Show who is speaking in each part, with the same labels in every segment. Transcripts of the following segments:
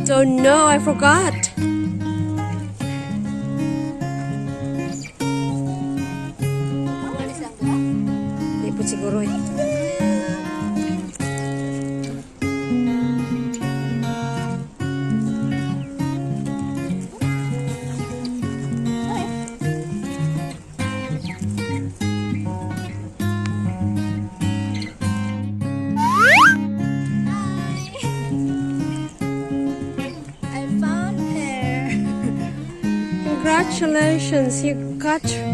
Speaker 1: don't know. I forgot. Lipot siguro eh. Congratulations, you caught her.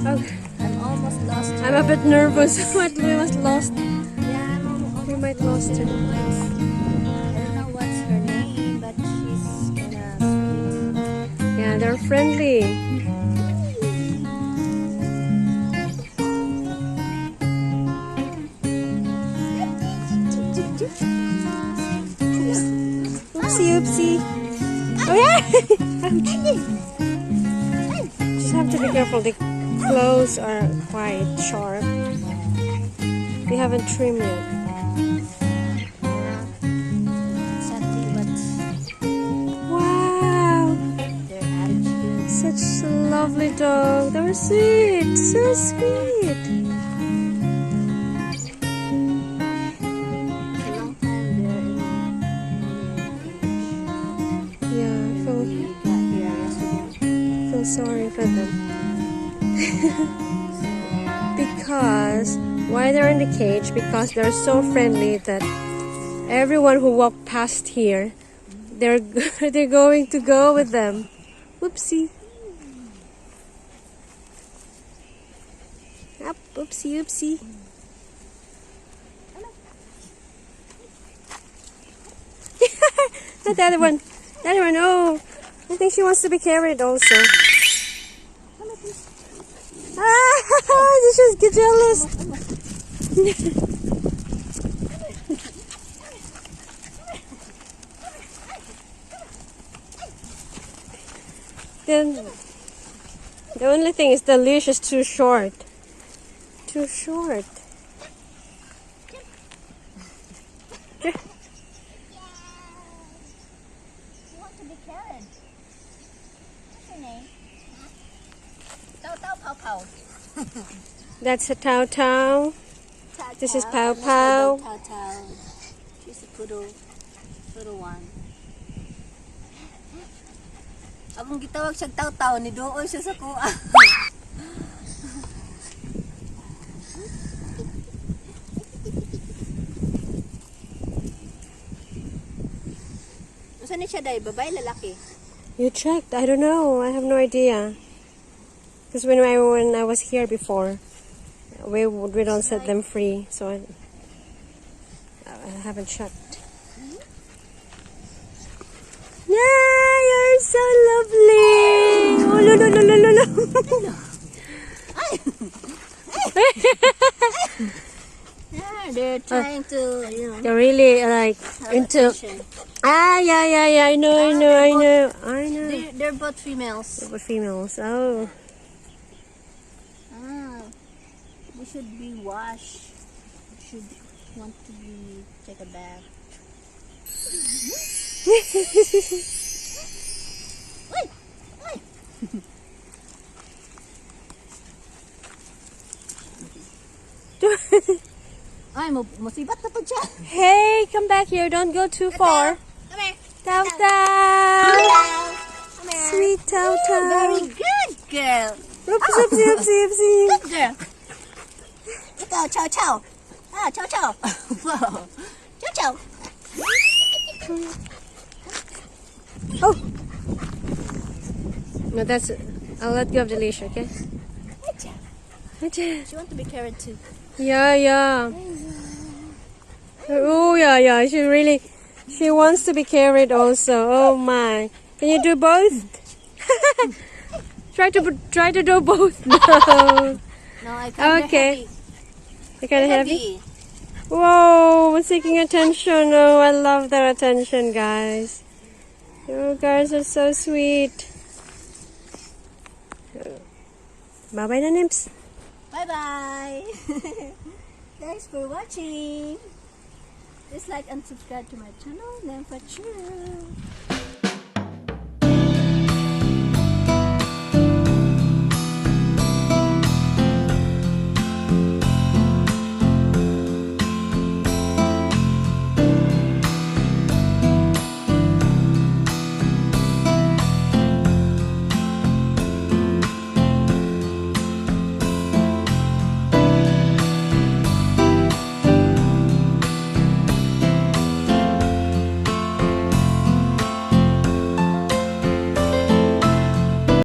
Speaker 1: Okay.
Speaker 2: I'm almost lost her.
Speaker 1: I'm a bit nervous. We must lost.
Speaker 2: Yeah,
Speaker 1: We might lost her.
Speaker 2: I don't know what's her name, but she's kinda sweet.
Speaker 1: Yeah, they're friendly. Oopsie, oopsie. Oh yeah! Just have to be careful. The clothes are quite sharp. We haven't trimmed yet.
Speaker 2: Exactly what
Speaker 1: Wow!
Speaker 2: their attitude.
Speaker 1: Such a lovely dog. They were sweet. So sweet.
Speaker 2: It's a long time they're in
Speaker 1: Yeah, I
Speaker 2: we got here yesterday.
Speaker 1: feel sorry for them. Because why they're in the cage? Because they're so friendly that everyone who walk past here, they're they're going to go with them. Whoopsie. Up, oopsie, oopsie. Not the other one. The other one. Oh, I think she wants to be carried also. Ah, you just get jealous. Then the only thing is the leash is too short. Too short.
Speaker 2: You want to be carried. What's your name? Tao Tao Pow Pow.
Speaker 1: That's a Tao Tao. This is Pow
Speaker 2: That's
Speaker 1: Pow.
Speaker 2: Tao Tao. She's a poodle. Little one. Akong gitawag siya Tao Tao, ni Dooy siya sa kuha. Saan ni siya day? Babae, lalaki?
Speaker 1: You checked? I don't know. I have no idea. Because when I was here before, we don't set them free, so I haven't checked. Yeah, you're so lovely. Oh, no, no, no, no, no, no.
Speaker 2: Yeah, they're trying to, you know,
Speaker 1: You're really like into.
Speaker 2: attention.
Speaker 1: Yeah. I know.
Speaker 2: They're both females.
Speaker 1: They were females. Oh.
Speaker 2: They should be washed. Should want to be take a bath. Wait. Ay, musibat na po siya.
Speaker 1: Hey, come back here. Don't go too far.
Speaker 2: Come here.
Speaker 1: Tao Tao.
Speaker 2: Come here.
Speaker 1: Sweet Tao Tao.
Speaker 2: Very good girl.
Speaker 1: Oopsie.
Speaker 2: Good girl. Ikaw, chow chow. Ah, chow chow. Wow. Chow chow.
Speaker 1: Oh. No, that's. I'll let go of the leash, okay?
Speaker 2: She want to be carried too.
Speaker 1: Yeah. Oh, yeah. She wants to be carried also. Oh my. Can you do both? try to do both. No.
Speaker 2: No, I can't.
Speaker 1: Okay. They're kind of heavy.
Speaker 2: Heavy.
Speaker 1: Whoa, it's taking attention. Oh, I love their attention, guys. You guys are so sweet. Bye-bye na, Nimps.
Speaker 2: Bye-bye. Thanks for watching. Please like and subscribe to my channel. Then for cheers.